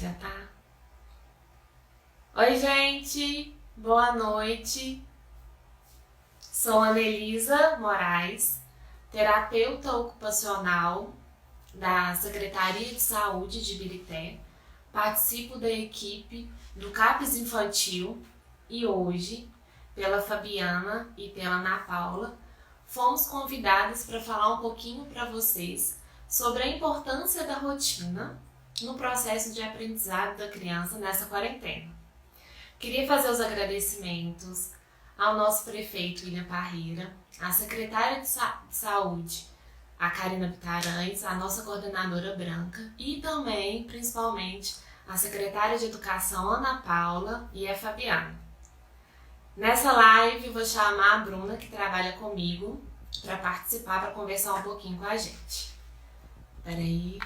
Já tá? Oi, gente! Boa noite! Sou Anelisa Moraes, terapeuta ocupacional da Secretaria de Saúde de Ibirité. Participo da equipe do CAPES Infantil e hoje, pela Fabiana e pela Ana Paula, fomos convidadas para falar um pouquinho para vocês sobre a importância da rotina no processo de aprendizado da criança nessa quarentena. Queria fazer os agradecimentos ao nosso prefeito William Parreira, à secretária de Saúde, a Karina Pitarães, a nossa coordenadora Branca e também, principalmente, a secretária de Educação Ana Paula e a Fabiana. Nessa live vou chamar a Bruna, que trabalha comigo, para participar, para conversar um pouquinho com a gente. Peraí.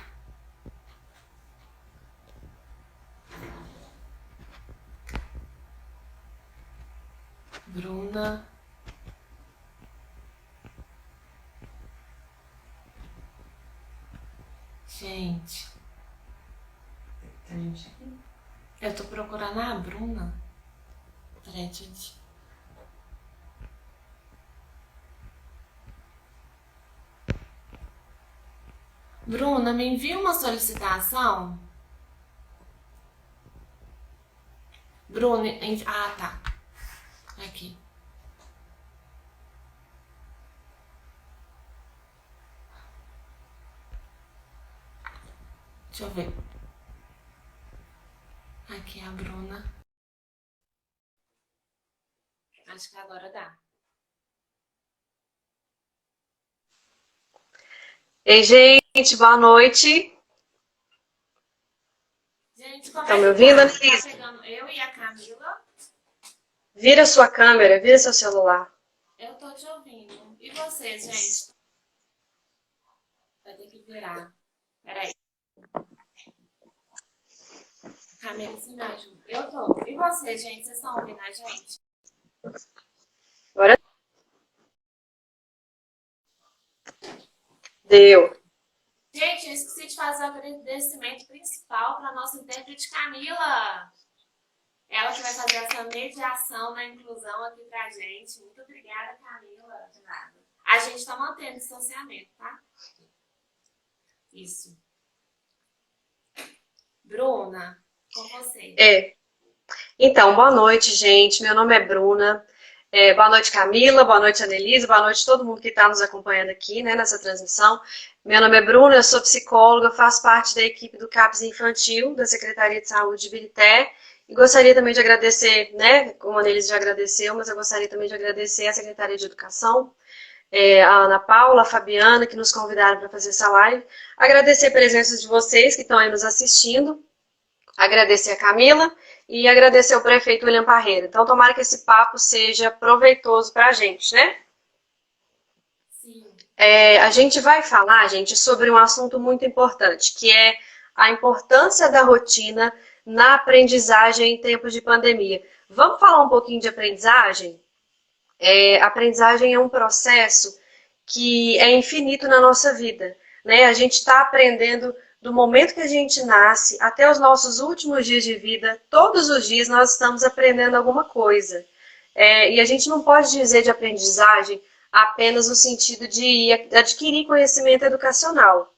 Bruna. Gente. Eu tô procurando a Bruna. Peraí, gente. Bruna, me envia uma solicitação. Bruna, ah, tá. Aqui. Deixa eu ver. Aqui é a Bruna. Acho que agora dá. Ei, gente, boa noite. Gente, como Estão é me que ouvindo, tá? Tá Annelise? pegando eu e a Camila? Vira sua câmera, vira seu celular. Eu tô te ouvindo. E vocês, gente? Vai ter que virar. Peraí. Camila, se me ajuda. Eu tô. E vocês, gente? Vocês estão ouvindo a gente? Agora deu. Gente, eu esqueci de fazer o agradecimento principal para nossa intérprete Camila. Ela que vai fazer essa mediação na inclusão aqui pra gente. Muito obrigada, Camila. De nada. A gente tá mantendo distanciamento, tá? Isso. Bruna, com você. Então, boa noite, gente. Meu nome é Bruna. Boa noite, Camila. Boa noite, Annelise. Boa noite a todo mundo que está nos acompanhando aqui, né, nessa transmissão. Meu nome é Bruna, eu sou psicóloga, faço parte da equipe do CAPES Infantil, da Secretaria de Saúde de Ibirité. E gostaria também de agradecer, né, como a Annelise já agradeceu, mas eu gostaria também de agradecer à Secretaria de Educação, a Ana Paula, a Fabiana, que nos convidaram para fazer essa live. Agradecer a presença de vocês que estão aí nos assistindo. Agradecer a Camila e agradecer ao prefeito William Parreira. Então, tomara que esse papo seja proveitoso para a gente, né? Sim. A gente vai falar, gente, sobre um assunto muito importante, que é a importância da rotina na aprendizagem em tempos de pandemia. Vamos falar um pouquinho de aprendizagem? Aprendizagem é um processo que é infinito na nossa vida, né? A gente está aprendendo do momento que a gente nasce até os nossos últimos dias de vida. Todos os dias nós estamos aprendendo alguma coisa. E a gente não pode dizer de aprendizagem apenas no sentido de adquirir conhecimento educacional.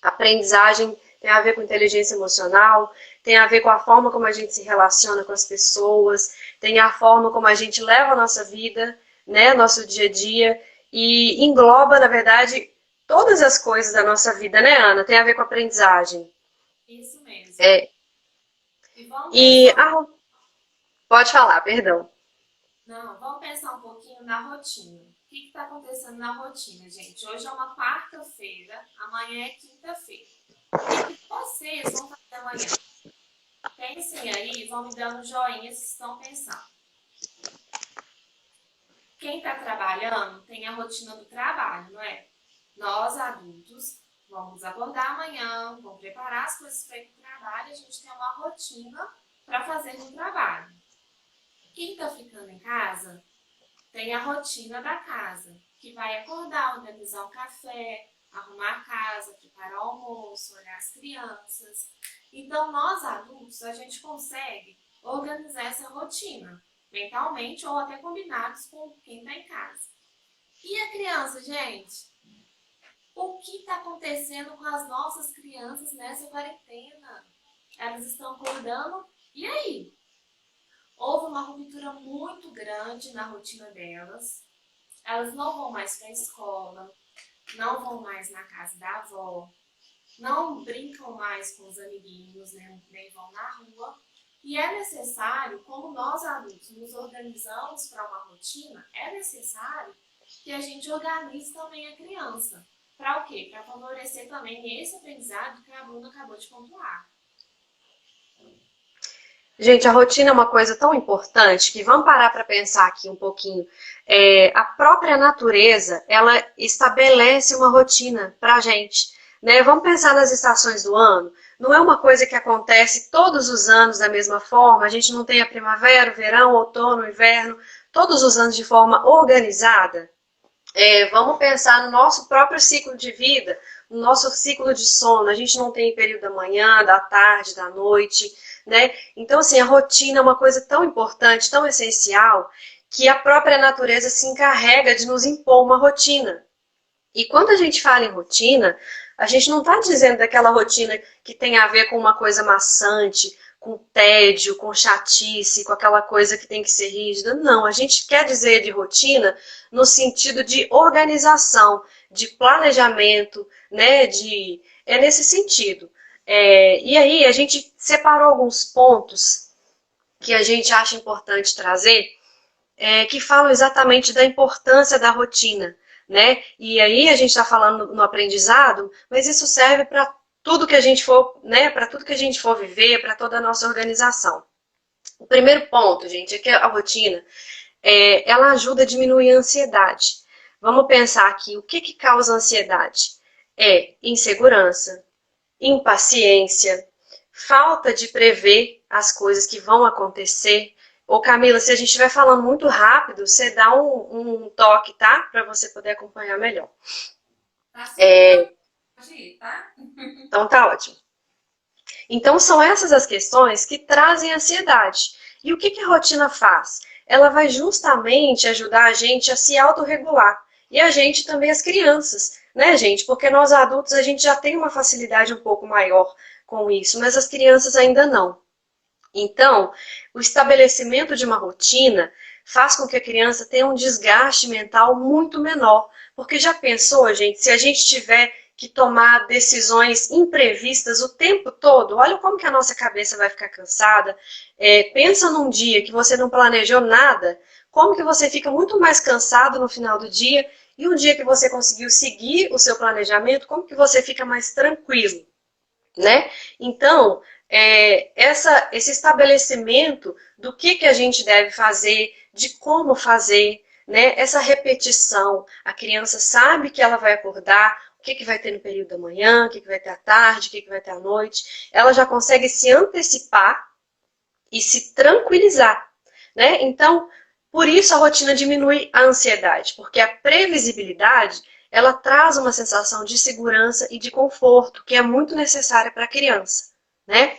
Aprendizagem tem a ver com inteligência emocional, tem a ver com a forma como a gente se relaciona com as pessoas, tem a forma como a gente leva a nossa vida, né, nosso dia a dia, e engloba, na verdade, todas as coisas da nossa vida, né, Ana? Tem a ver com a aprendizagem. Isso mesmo. É, E vamos e pensar. pode falar, perdão. Não, vamos pensar um pouquinho na rotina. O que está acontecendo na rotina, gente? Hoje é uma quarta-feira, amanhã é quinta-feira. O que vocês vão fazer amanhã? Pensem aí, vão me dando joinha se estão pensando. Quem está trabalhando tem a rotina do trabalho, não é? Nós, adultos, vamos acordar amanhã, vamos preparar as coisas para ir para o trabalho, a gente tem uma rotina para fazer no trabalho. Quem está ficando em casa tem a rotina da casa, que vai acordar, organizar o café, arrumar a casa, preparar o almoço, olhar as crianças. Então, nós adultos, a gente consegue organizar essa rotina, mentalmente ou até combinados com quem está em casa. E a criança, gente? O que está acontecendo com as nossas crianças nessa quarentena? Elas estão acordando, e aí? Houve uma ruptura muito grande na rotina delas. Elas não vão mais para a escola, não vão mais na casa da avó, não brincam mais com os amiguinhos, né? Nem vão na rua. E é necessário, como nós adultos nos organizamos para uma rotina, é necessário que a gente organize também a criança. Para o quê? Para favorecer também esse aprendizado que a Bruna acabou de pontuar. Gente, a rotina é uma coisa tão importante que vamos parar para pensar aqui um pouquinho. A própria natureza, ela estabelece uma rotina para a gente, né? Vamos pensar nas estações do ano. Não é uma coisa que acontece todos os anos da mesma forma. A gente não tem a primavera, o verão, o outono, o inverno, todos os anos de forma organizada. Vamos pensar no nosso próprio ciclo de vida, no nosso ciclo de sono. A gente não tem período da manhã, da tarde, da noite, né? Então, assim, a rotina é uma coisa tão importante, tão essencial, que a própria natureza se encarrega de nos impor uma rotina. E quando a gente fala em rotina, a gente não está dizendo daquela rotina que tem a ver com uma coisa maçante, com tédio, com chatice, com aquela coisa que tem que ser rígida. Não, a gente quer dizer de rotina no sentido de organização, de planejamento, né? É nesse sentido. E aí a gente separou alguns pontos que a gente acha importante trazer, que falam exatamente da importância da rotina, né? E aí a gente está falando no aprendizado, mas isso serve para tudo que a gente for, né? Para tudo que a gente for viver, para toda a nossa organização. O primeiro ponto, gente, é que a rotina, ela ajuda a diminuir a ansiedade. Vamos pensar aqui, o que causa ansiedade? Insegurança, impaciência, falta de prever as coisas que vão acontecer. Ô Camila, se a gente estiver falando muito rápido, você dá um toque, tá? Para você poder acompanhar melhor. Tá certo. Pode ir, tá? Então tá ótimo. Então são essas as questões que trazem ansiedade. E o que a rotina faz? Ela vai justamente ajudar a gente a se autorregular. E a gente também, as crianças, né, gente? Porque nós adultos, a gente já tem uma facilidade um pouco maior com isso, mas as crianças ainda não. Então, o estabelecimento de uma rotina faz com que a criança tenha um desgaste mental muito menor. Porque já pensou, gente, se a gente tiver que tomar decisões imprevistas o tempo todo, olha como que a nossa cabeça vai ficar cansada. Pensa num dia que você não planejou nada, como que você fica muito mais cansado no final do dia, e um dia que você conseguiu seguir o seu planejamento, como que você fica mais tranquilo, né? Então, esse estabelecimento do que a gente deve fazer, de como fazer, né? Essa repetição, a criança sabe que ela vai acordar, o que vai ter no período da manhã, o que vai ter à tarde, o que vai ter à noite, ela já consegue se antecipar e se tranquilizar, né? Então, por isso a rotina diminui a ansiedade, porque a previsibilidade, ela traz uma sensação de segurança e de conforto, que é muito necessária para a criança, né?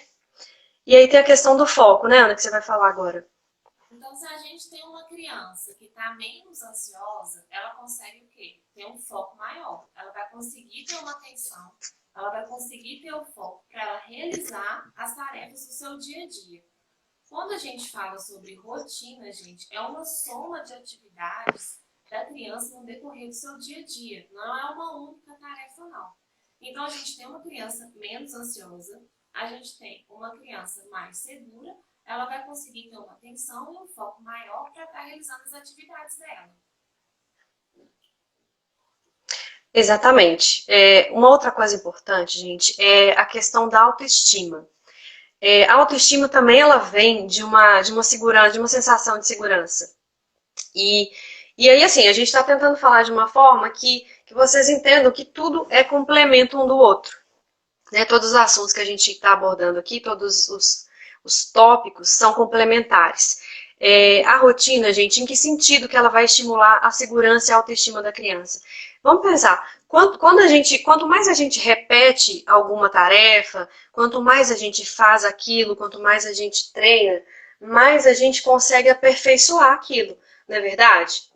E aí tem a questão do foco, né, Ana, que você vai falar agora. Então, se a gente tem uma criança que está menos ansiosa, ela consegue o quê? Ter um foco maior. Ela vai conseguir ter uma atenção, ela vai conseguir ter o foco para ela realizar as tarefas do seu dia a dia. Quando a gente fala sobre rotina, gente, é uma soma de atividades da criança no decorrer do seu dia a dia. Não é uma única tarefa, não. Então, a gente tem uma criança menos ansiosa, a gente tem uma criança mais segura, ela vai conseguir ter uma atenção e um foco maior para estar realizando as atividades dela. Exatamente. Uma outra coisa importante, gente, é a questão da autoestima. A autoestima também ela vem de uma segurança, de uma sensação de segurança. E aí, assim, a gente está tentando falar de uma forma que vocês entendam que tudo é complemento um do outro. Né? Todos os assuntos que a gente está abordando aqui, todos os tópicos são complementares. A rotina, gente, em que sentido que ela vai estimular a segurança e a autoestima da criança? Vamos pensar, Quanto mais a gente repete alguma tarefa, quanto mais a gente faz aquilo, quanto mais a gente treina, mais a gente consegue aperfeiçoar aquilo, não é verdade?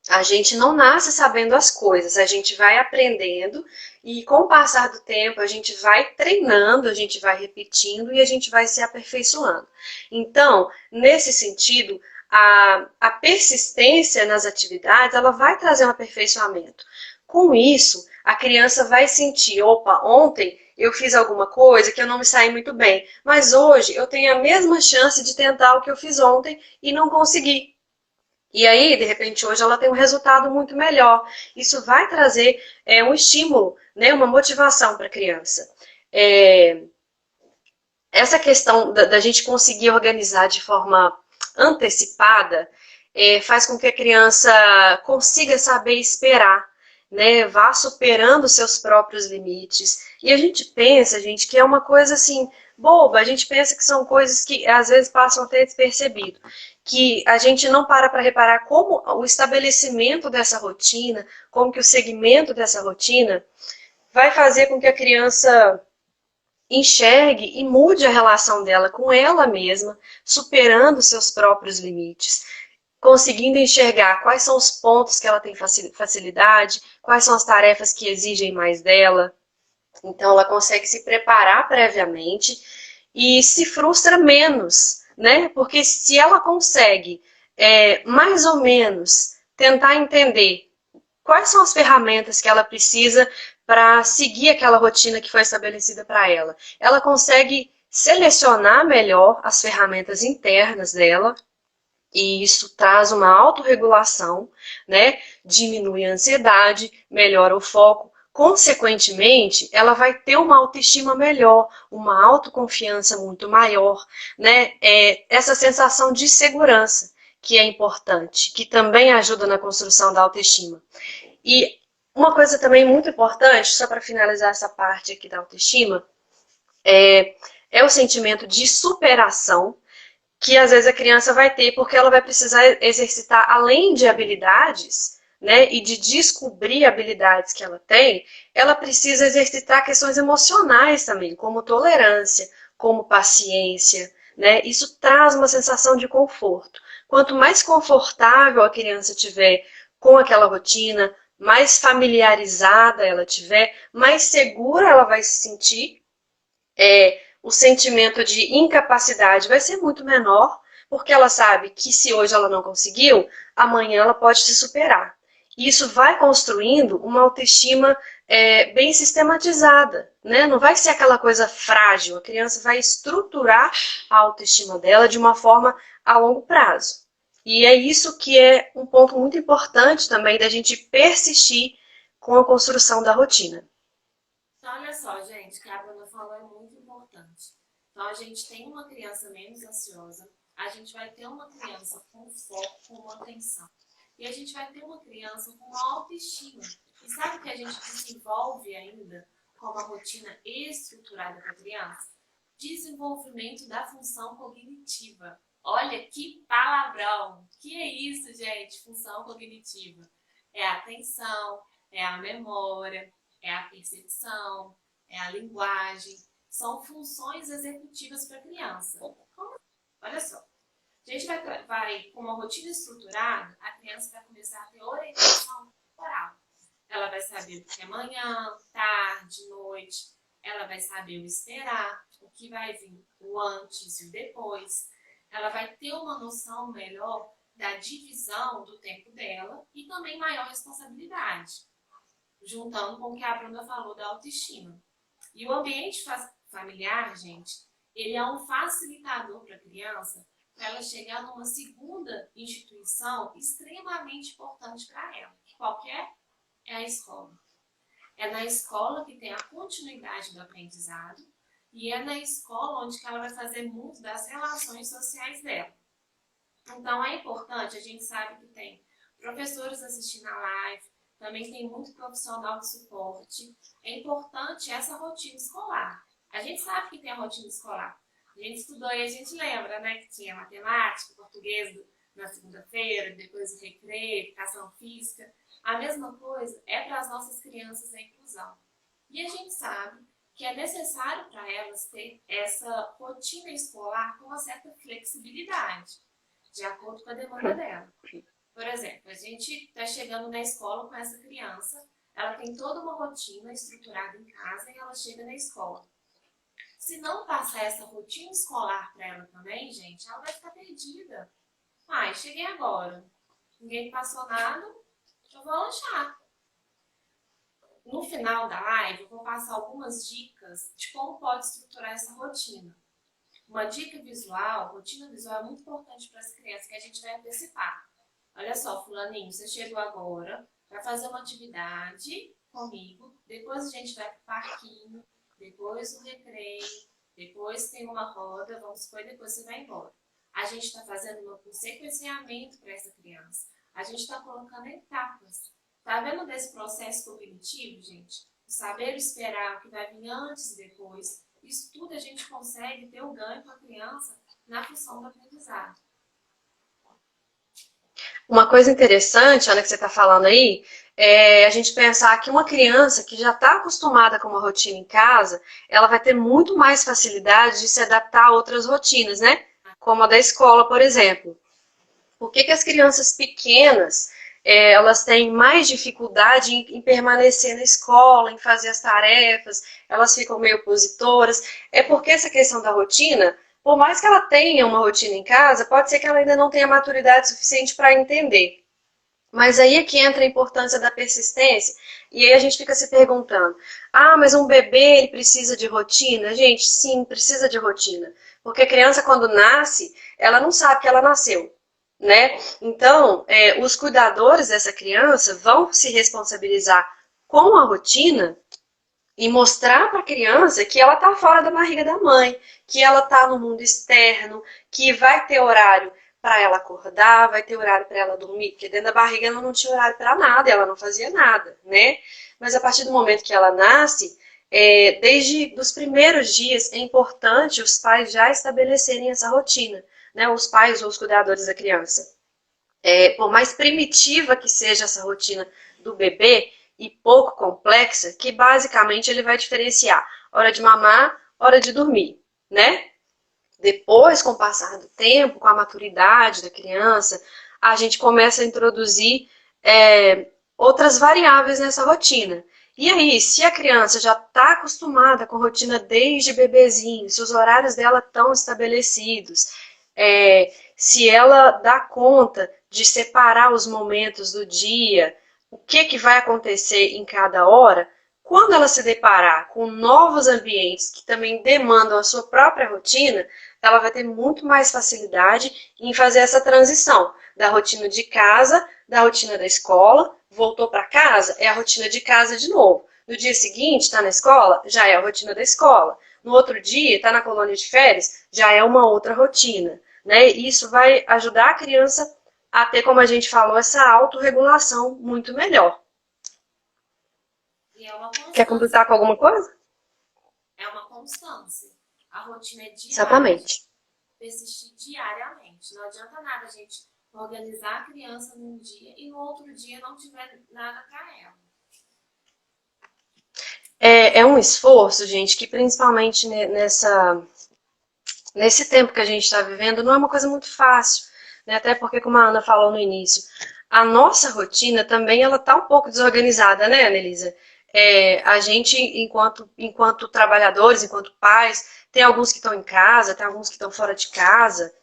A gente não nasce sabendo as coisas, a gente vai aprendendo e com o passar do tempo a gente vai treinando, a gente vai repetindo e a gente vai se aperfeiçoando. Então, nesse sentido, a persistência nas atividades, ela vai trazer um aperfeiçoamento. Com isso, a criança vai sentir, opa, ontem eu fiz alguma coisa que eu não me saí muito bem, mas hoje eu tenho a mesma chance de tentar o que eu fiz ontem e não consegui. E aí, de repente, hoje ela tem um resultado muito melhor. Isso vai trazer um estímulo, né, uma motivação para a criança. Essa questão da gente conseguir organizar de forma antecipada faz com que a criança consiga saber esperar, né, vá superando seus próprios limites. E a gente pensa, gente, que é uma coisa assim, boba, a gente pensa que são coisas que às vezes passam até despercebido, que a gente não para reparar como o estabelecimento dessa rotina, como que o segmento dessa rotina vai fazer com que a criança enxergue e mude a relação dela com ela mesma, superando seus próprios limites, conseguindo enxergar quais são os pontos que ela tem facilidade, quais são as tarefas que exigem mais dela. Então, ela consegue se preparar previamente e se frustra menos, né? Porque se ela consegue, mais ou menos, tentar entender quais são as ferramentas que ela precisa para seguir aquela rotina que foi estabelecida para ela, ela consegue selecionar melhor as ferramentas internas dela, e isso traz uma autorregulação, né? Diminui a ansiedade, melhora o foco. Consequentemente, ela vai ter uma autoestima melhor, uma autoconfiança muito maior, né? Essa sensação de segurança que é importante, que também ajuda na construção da autoestima. E uma coisa também muito importante, só para finalizar essa parte aqui da autoestima, é o sentimento de superação que às vezes a criança vai ter, porque ela vai precisar exercitar, além de habilidades, né, e de descobrir habilidades que ela tem, ela precisa exercitar questões emocionais também, como tolerância, como paciência, né? Isso traz uma sensação de conforto. Quanto mais confortável a criança tiver com aquela rotina, mais familiarizada ela tiver, mais segura ela vai se sentir, o sentimento de incapacidade vai ser muito menor, porque ela sabe que se hoje ela não conseguiu, amanhã ela pode se superar. E isso vai construindo uma autoestima bem sistematizada, né? Não vai ser aquela coisa frágil, a criança vai estruturar a autoestima dela de uma forma a longo prazo. E é isso que é um ponto muito importante também da gente persistir com a construção da rotina. Então, olha só, gente, o que a Bruna falou é muito importante. Então, a gente tem uma criança menos ansiosa, a gente vai ter uma criança com foco, com atenção. E a gente vai ter uma criança com autoestima. E sabe o que a gente desenvolve ainda com uma rotina estruturada para a criança? Desenvolvimento da função cognitiva. Olha que palavrão! Que é isso, gente? Função cognitiva. É a atenção, é a memória, é a percepção, é a linguagem. São funções executivas para a criança. Olha só. A gente vai, com uma rotina estruturada, a criança vai começar a ter orientação temporal. Ela vai saber o que é manhã, tarde, noite. Ela vai saber o esperar, o que vai vir, o antes e o depois. Ela vai ter uma noção melhor da divisão do tempo dela e também maior responsabilidade, juntando com o que a Bruna falou da autoestima. E o ambiente familiar, gente, ele é um facilitador para a criança, para ela chegar numa segunda instituição extremamente importante para ela. Qualquer é a escola. É na escola que tem a continuidade do aprendizado e é na escola onde ela vai fazer muito das relações sociais dela. Então é importante, a gente sabe que tem professores assistindo a live, também tem muito profissional de suporte. É importante essa rotina escolar. A gente sabe que tem a rotina escolar. A gente estudou e a gente lembra, né, que tinha matemática, português na segunda-feira, depois do recreio, educação física. A mesma coisa é para as nossas crianças a inclusão. E a gente sabe que é necessário para elas ter essa rotina escolar com uma certa flexibilidade, de acordo com a demanda dela. Por exemplo, a gente está chegando na escola com essa criança, ela tem toda uma rotina estruturada em casa e ela chega na escola. Se não passar essa rotina escolar para ela também, gente, ela vai ficar perdida. Ah, cheguei agora, ninguém me passou nada, eu vou lanchar. No final da live, eu vou passar algumas dicas de como pode estruturar essa rotina. Uma dica visual, rotina visual é muito importante para as crianças, que a gente vai antecipar. Olha só, fulaninho, você chegou agora, vai fazer uma atividade comigo, depois a gente vai para o parquinho, depois o recreio, depois tem uma roda, vamos supor, depois você vai embora. A gente está fazendo um sequenciamento para essa criança. A gente está colocando etapas. Tá vendo desse processo cognitivo, gente? O saber esperar o que vai vir antes e depois. Isso tudo a gente consegue ter o ganho com a criança na função do aprendizado. Uma coisa interessante, Ana, que você está falando aí, é a gente pensar que uma criança que já está acostumada com uma rotina em casa, ela vai ter muito mais facilidade de se adaptar a outras rotinas, né? Como a da escola, por exemplo. Por que as crianças pequenas, elas têm mais dificuldade em permanecer na escola, em fazer as tarefas, elas ficam meio opositoras? É porque essa questão da rotina, por mais que ela tenha uma rotina em casa, pode ser que ela ainda não tenha maturidade suficiente para entender. Mas aí é que entra a importância da persistência, e aí a gente fica se perguntando, mas um bebê ele precisa de rotina? Gente, sim, precisa de rotina. Porque a criança quando nasce, ela não sabe que ela nasceu, né? Então, os cuidadores dessa criança vão se responsabilizar com a rotina e mostrar para a criança que ela está fora da barriga da mãe, que ela está no mundo externo, que vai ter horário para ela acordar, vai ter horário para ela dormir, porque dentro da barriga ela não tinha horário para nada, ela não fazia nada, né? Mas a partir do momento que ela nasce, desde os primeiros dias, é importante os pais já estabelecerem essa rotina, né? Os pais ou os cuidadores da criança. Por mais primitiva que seja essa rotina do bebê, e pouco complexa, que basicamente ele vai diferenciar hora de mamar, hora de dormir, né? Depois, com o passar do tempo, com a maturidade da criança, a gente começa a introduzir outras variáveis nessa rotina. E aí, se a criança já está acostumada com a rotina desde bebezinho, se os horários dela estão estabelecidos, se ela dá conta de separar os momentos do dia, o que vai acontecer em cada hora, quando ela se deparar com novos ambientes que também demandam a sua própria rotina, ela vai ter muito mais facilidade em fazer essa transição da rotina de casa, da rotina da escola, voltou para casa, é a rotina de casa de novo. No dia seguinte, está na escola, já é a rotina da escola. No outro dia, está na colônia de férias, já é uma outra rotina, né? Isso vai ajudar a criança a ter, como a gente falou, essa autorregulação muito melhor. E é uma constância. Quer completar com alguma coisa? É uma constância. A rotina é diária. Exatamente. Persistir diariamente. Não adianta nada a gente organizar a criança num dia e no outro dia não tiver nada para ela. É um esforço, gente, que principalmente nesse tempo que a gente está vivendo, não é uma coisa muito fácil. Né? Até porque, como a Ana falou no início, a nossa rotina também ela está um pouco desorganizada, né, Anelisa? A gente, enquanto trabalhadores, enquanto pais, tem alguns que estão em casa, tem alguns que estão fora de casa.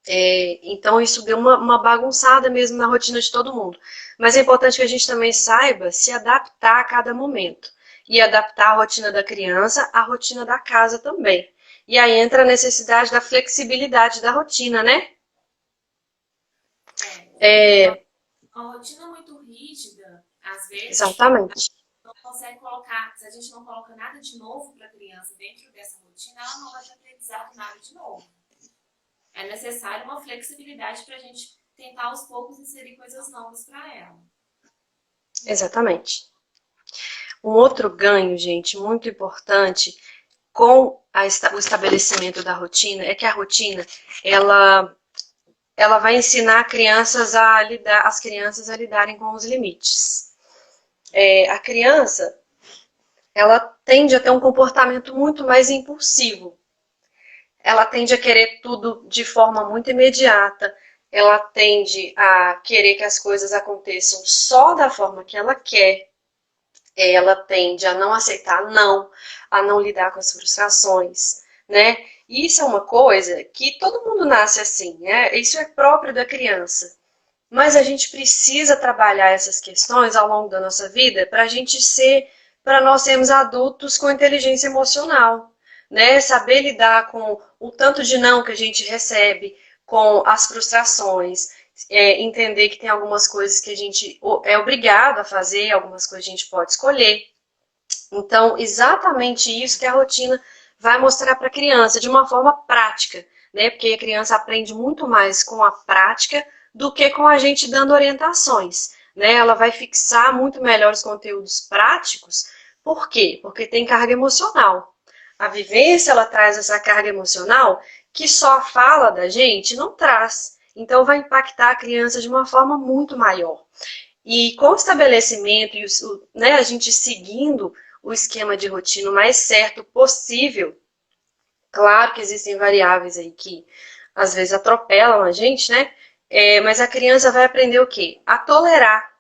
Então isso deu uma bagunçada mesmo na rotina de todo mundo. Mas é importante que a gente também saiba se adaptar a cada momento. E adaptar a rotina da criança à rotina da casa também. E aí entra a necessidade da flexibilidade da rotina, né? Uma rotina muito rígida, às vezes, exatamente. Não consegue colocar, se a gente não coloca nada de novo para a criança dentro dessa rotina, ela não vai ter aprendizado nada de novo. É necessário uma flexibilidade para a gente tentar aos poucos inserir coisas novas para ela. Exatamente. Um outro ganho, gente, muito importante com o estabelecimento da rotina é que a rotina, ela ela vai ensinar as crianças a lidarem com os limites. A criança, ela tende a ter um comportamento muito mais impulsivo. Ela tende a querer tudo de forma muito imediata. Ela tende a querer que as coisas aconteçam só da forma que ela quer. Ela tende a não aceitar não, a não lidar com as frustrações, né? E isso é uma coisa que todo mundo nasce assim, né? Isso é próprio da criança. Mas a gente precisa trabalhar essas questões ao longo da nossa vida para nós sermos adultos com inteligência emocional, né? Saber lidar com o tanto de não que a gente recebe, com as frustrações, entender que tem algumas coisas que a gente é obrigado a fazer, algumas coisas a gente pode escolher. Então, exatamente isso que a rotina vai mostrar para a criança de uma forma prática, né? Porque a criança aprende muito mais com a prática do que com a gente dando orientações, né? Ela vai fixar muito melhor os conteúdos práticos. Por quê? Porque tem carga emocional. A vivência, ela traz essa carga emocional que só a fala da gente não traz. Então, vai impactar a criança de uma forma muito maior. E com o estabelecimento e né, a gente seguindo o esquema de rotina o mais certo possível, claro que existem variáveis aí que às vezes atropelam a gente, né? Mas a criança vai aprender o quê? A tolerar.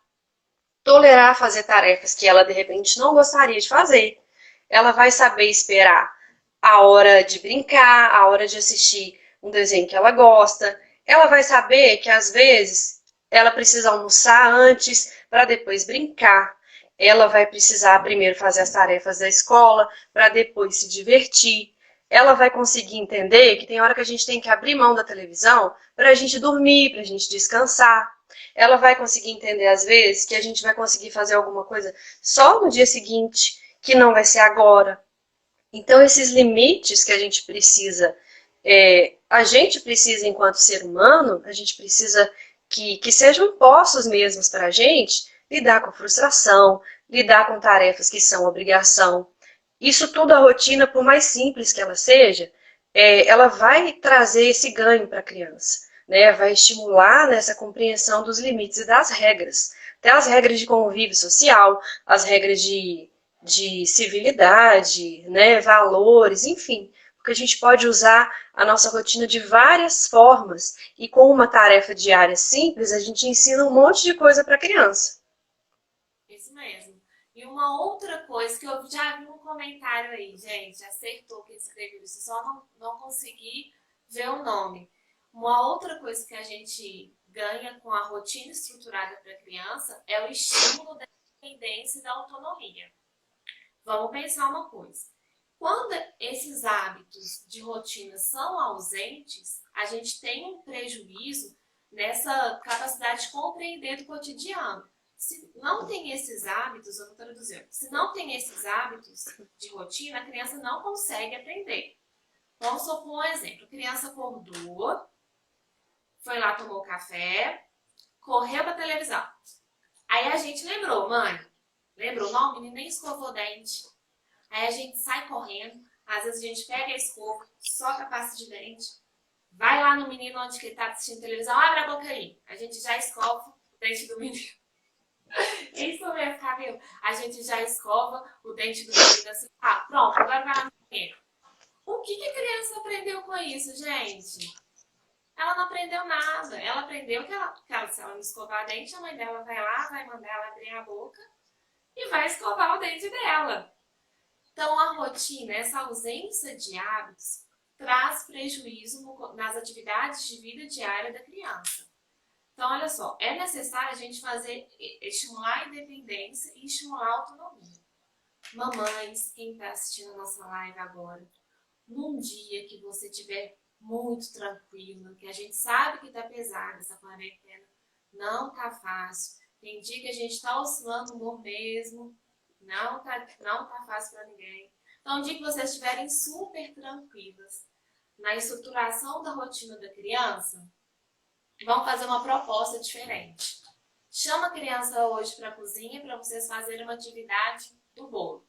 Tolerar fazer tarefas que ela de repente não gostaria de fazer. Ela vai saber esperar a hora de brincar, a hora de assistir um desenho que ela gosta. Ela vai saber que às vezes ela precisa almoçar antes para depois brincar. Ela vai precisar primeiro fazer as tarefas da escola para depois se divertir. Ela vai conseguir entender que tem hora que a gente tem que abrir mão da televisão para a gente dormir, para a gente descansar. Ela vai conseguir entender, às vezes, que a gente vai conseguir fazer alguma coisa só no dia seguinte, que não vai ser agora. Então, esses limites que a gente precisa enquanto ser humano, a gente precisa que sejam postos mesmos para a gente lidar com frustração, lidar com tarefas que são obrigação. Isso tudo, a rotina, por mais simples que ela seja, ela vai trazer esse ganho para a criança, né? Vai estimular nessa compreensão dos limites e das regras. Até as regras de convívio social, as regras de civilidade, né? Valores, enfim. Porque a gente pode usar a nossa rotina de várias formas e com uma tarefa diária simples, a gente ensina um monte de coisa para a criança. Isso mesmo. E uma outra coisa que eu já vi um comentário aí, gente, acertou que escreveu isso, só não consegui ver o nome. Uma outra coisa que a gente ganha com a rotina estruturada para a criança é o estímulo da independência e da autonomia. Vamos pensar uma coisa. Quando esses hábitos de rotina são ausentes, a gente tem um prejuízo nessa capacidade de compreender do cotidiano. Se não tem esses hábitos, eu vou traduzir, se não tem esses hábitos de rotina, a criança não consegue aprender. Vamos supor um exemplo, a criança acordou, foi lá, tomou café, correu para a televisão. Aí a gente lembrou, mãe, lembrou, não, o menino nem escovou o dente. Aí a gente sai correndo, às vezes a gente pega a escova, soca a pasta de dente, vai lá no menino onde ele está assistindo televisão, abre a boca aí. A gente já escova o dente do menino. Isso mesmo, cabelo. A gente já escova o dente do menino assim. Ah, pronto, agora vai lá no banheiro. O que a criança aprendeu com isso, gente? Ela não aprendeu nada. Ela aprendeu que se ela não escovar o dente, a mãe dela vai lá, vai mandar ela abrir a boca e vai escovar o dente dela. Então, a rotina, essa ausência de hábitos, traz prejuízo nas atividades de vida diária da criança. Então, olha só, é necessário a gente estimular a independência e estimular a autonomia. Mamães, quem está assistindo a nossa live agora, num dia que você estiver muito tranquilo, que a gente sabe que está pesado essa quarentena, não tá fácil. Tem dia que a gente está oscilando o humor mesmo, não tá fácil para ninguém. Então, um dia que vocês estiverem super tranquilas na estruturação da rotina da criança, vão fazer uma proposta diferente. Chama a criança hoje para a cozinha para vocês fazerem uma atividade do bolo.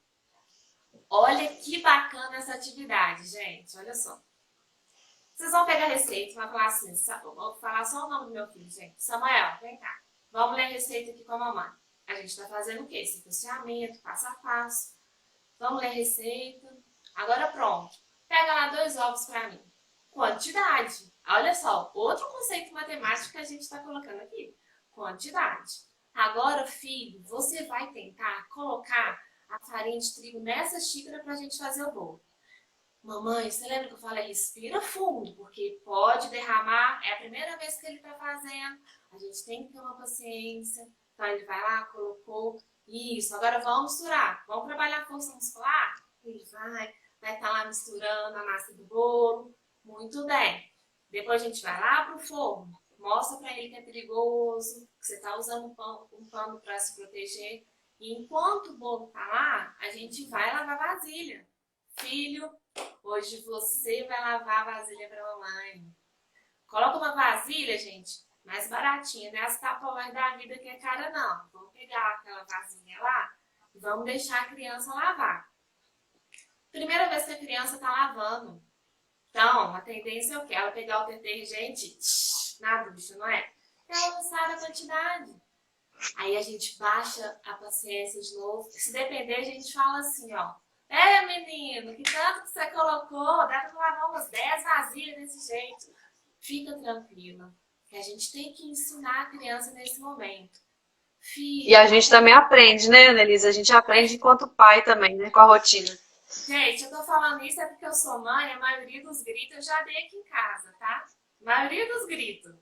Olha que bacana essa atividade, gente. Olha só. Vocês vão pegar a receita e vão falar assim, vou falar só o nome do meu filho, gente. Samuel, vem cá. Vamos ler a receita aqui com a mamãe. A gente está fazendo o quê? Sequenciamento, passo a passo. Vamos ler a receita. Agora pronto. Pega lá 2 ovos para mim. Quantidade. Olha só, outro conceito matemático que a gente está colocando aqui. Quantidade. Agora, filho, você vai tentar colocar a farinha de trigo nessa xícara para a gente fazer o bolo. Mamãe, você lembra que eu falei? Respira fundo, porque pode derramar. É a primeira vez que ele está fazendo. A gente tem que ter uma paciência. Então, ele vai lá, colocou. Isso, agora vamos misturar. Vamos trabalhar a força muscular? Ele vai estar lá misturando a massa do bolo. Muito bem. Depois a gente vai lá pro forno. Mostra para ele que é perigoso, que você está usando um pano para se proteger. E enquanto o bolo está lá, a gente vai lavar a vasilha. Filho, hoje você vai lavar a vasilha para a mamãe. Coloca uma vasilha, gente, mais baratinha, não é as Tupperware da vida que é cara, não. Vamos pegar aquela vasilha lá e vamos deixar a criança lavar. Primeira vez que a criança está lavando. Então, a tendência é o quê? Ela pegar o detergente na ducha, não é? Ela não sabe a quantidade. Aí a gente baixa a paciência de novo. Se depender, a gente fala assim, ó. Menino, que tanto que você colocou, dá pra lavar umas 10 vasilhas desse jeito. Fica tranquila, que a gente tem que ensinar a criança nesse momento. E a gente também aprende, né, Annelise? A gente aprende enquanto pai também, né, com a rotina. Gente, eu tô falando isso é porque eu sou mãe, a maioria dos gritos eu já dei aqui em casa, tá? A maioria dos gritos.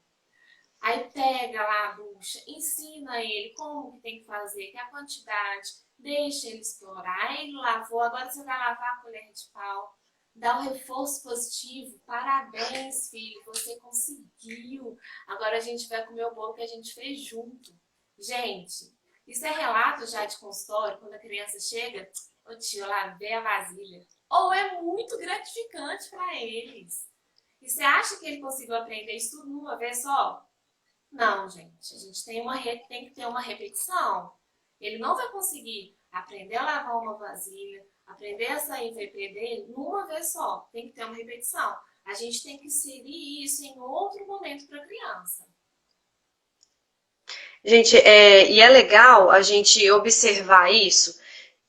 Aí pega lá a bucha, ensina ele como que tem que fazer, que é a quantidade, deixa ele explorar. Aí ele lavou, agora você vai lavar a colher de pau. Dá um reforço positivo. Parabéns, filho, você conseguiu. Agora a gente vai comer o bolo que a gente fez junto. Gente, isso é relato já de consultório, quando a criança chega, ô tio, lavei a vasilha. Ou é muito gratificante para eles. E você acha que ele conseguiu aprender isso tudo numa vez só? Não, gente. A gente tem que ter uma repetição. Ele não vai conseguir aprender a lavar uma vasilha, aprender a sair VP dele numa vez só. Tem que ter uma repetição. A gente tem que inserir isso em outro momento para a criança. Gente, e é legal a gente observar isso,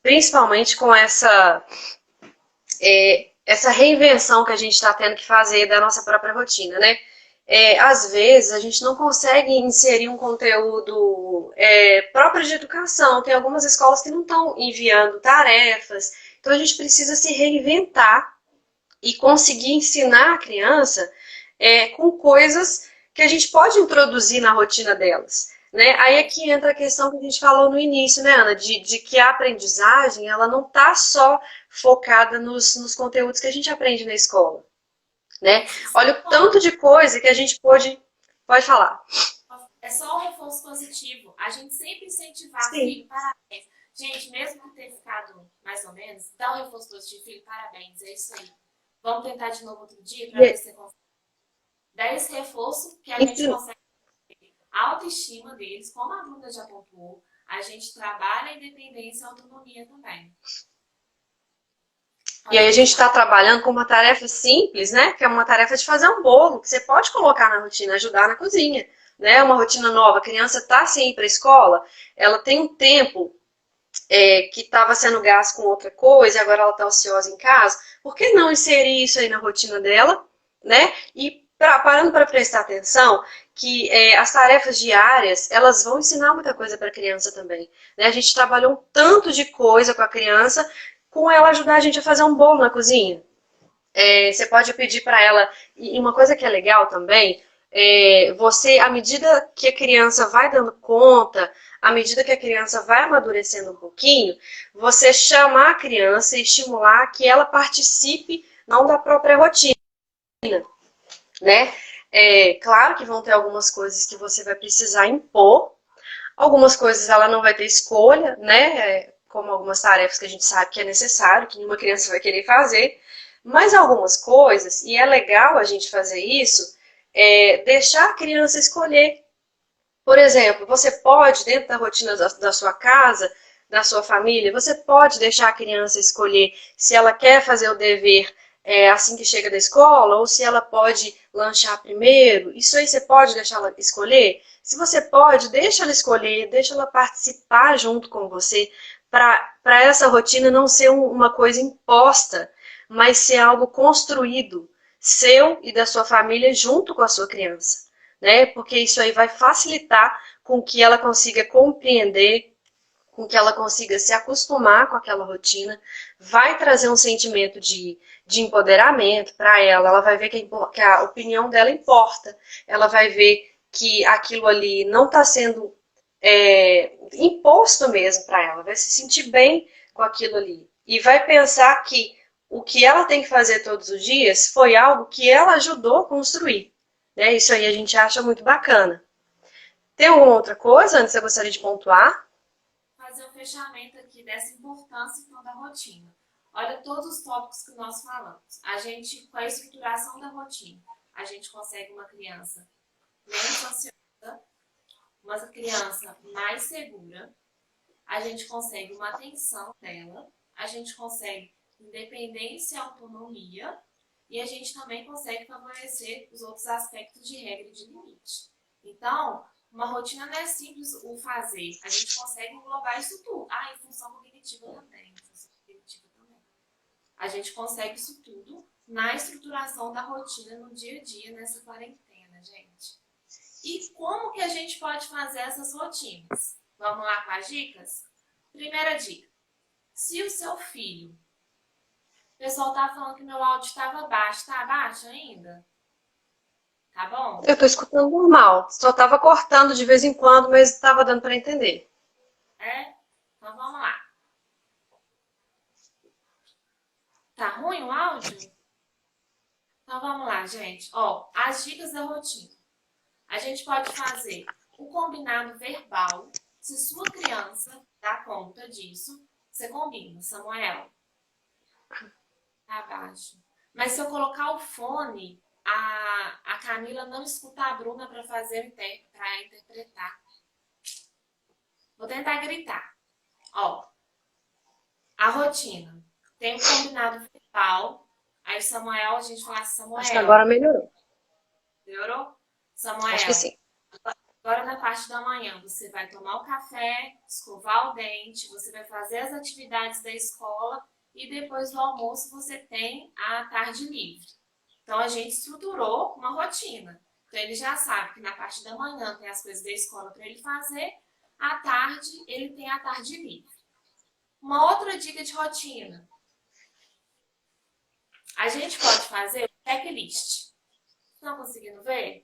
principalmente com essa reinvenção que a gente está tendo que fazer da nossa própria rotina, né? Às vezes a gente não consegue inserir um conteúdo próprio de educação. Tem algumas escolas que não estão enviando tarefas, então a gente precisa se reinventar e conseguir ensinar a criança com coisas que a gente pode introduzir na rotina delas. Né? Aí é que entra a questão que a gente falou no início, né, Ana? De que a aprendizagem ela não está só focada nos conteúdos que a gente aprende na escola. Né? Olha o tanto de coisa que a gente pode falar. É só um reforço positivo. A gente sempre incentivar, filho, parabéns. Gente, mesmo que tenha ficado mais ou menos, dá um reforço positivo, filho, parabéns, é isso aí. Vamos tentar de novo outro dia para ver se você consegue. Dá esse reforço que a gente consegue ter a autoestima deles, como a Bruna já pontuou, a gente trabalha a independência e a autonomia também. E aí a gente está trabalhando com uma tarefa simples, né? Que é uma tarefa de fazer um bolo, que você pode colocar na rotina, ajudar na cozinha. Né? Uma rotina nova, a criança está sem ir para a escola, ela tem um tempo que estava sendo gasto com outra coisa, e agora ela está ociosa em casa. Por que não inserir isso aí na rotina dela? Né? E parando para prestar atenção, que as tarefas diárias, elas vão ensinar muita coisa para a criança também. Né? A gente trabalhou um tanto de coisa com a criança, com ela ajudar a gente a fazer um bolo na cozinha. Você pode pedir para ela, e uma coisa que é legal também, você, à medida que a criança vai dando conta, à medida que a criança vai amadurecendo um pouquinho, você chamar a criança e estimular que ela participe não da própria rotina, né? Claro que vão ter algumas coisas que você vai precisar impor, algumas coisas ela não vai ter escolha, né? Como algumas tarefas que a gente sabe que é necessário, que nenhuma criança vai querer fazer, mas algumas coisas, e é legal a gente fazer isso, deixar a criança escolher. Por exemplo, você pode, dentro da rotina da sua casa, da sua família, você pode deixar a criança escolher se ela quer fazer o dever assim que chega da escola, ou se ela pode lanchar primeiro. Isso aí você pode deixar ela escolher? Se você pode, deixa ela escolher, deixa ela participar junto com você, para essa rotina não ser uma coisa imposta, mas ser algo construído, seu e da sua família, junto com a sua criança, né? Porque isso aí vai facilitar com que ela consiga compreender, com que ela consiga se acostumar com aquela rotina, vai trazer um sentimento de empoderamento para ela, ela vai ver que a opinião dela importa, ela vai ver que aquilo ali não está sendo imposto mesmo para ela, vai se sentir bem com aquilo ali. E vai pensar que o que ela tem que fazer todos os dias foi algo que ela ajudou a construir. Né? Isso aí a gente acha muito bacana. Tem alguma outra coisa antes eu gostaria de pontuar? Fazer o fechamento aqui dessa importância então, da rotina. Olha todos os tópicos que nós falamos. A gente, com a estruturação da rotina, a gente consegue uma criança menos ansiosa, uma criança mais segura, a gente consegue uma atenção dela, a gente consegue independência e autonomia, e a gente também consegue favorecer os outros aspectos de regra e de limite. Então, uma rotina não é simples o fazer, a gente consegue englobar isso tudo. E função cognitiva também, função cognitiva também. A gente consegue isso tudo na estruturação da rotina no dia a dia, nessa quarentena, gente. E como que a gente pode fazer essas rotinas? Vamos lá com as dicas? Primeira dica. Se o seu filho... O pessoal tá falando que meu áudio estava baixo. Tá baixo ainda? Tá bom? Eu tô escutando normal. Só tava cortando de vez em quando, mas estava dando para entender. Então vamos lá. Tá ruim o áudio? Então vamos lá, gente. As dicas da rotina. A gente pode fazer o combinado verbal. Se sua criança dá conta disso, você combina, Samuel. Tá baixo. Mas se eu colocar o fone, a Camila não escuta a Bruna para interpretar. Vou tentar gritar. A rotina. Tem um combinado verbal. Aí Samuel, a gente fala Samuel. Acho que agora melhorou. Melhorou? Samuel. Acho que sim. Agora na parte da manhã, você vai tomar o café, escovar o dente, você vai fazer as atividades da escola e depois do almoço você tem a tarde livre. Então a gente estruturou uma rotina. Então ele já sabe que na parte da manhã tem as coisas da escola para ele fazer, à tarde ele tem a tarde livre. Uma outra dica de rotina. A gente pode fazer o checklist. Estão conseguindo ver?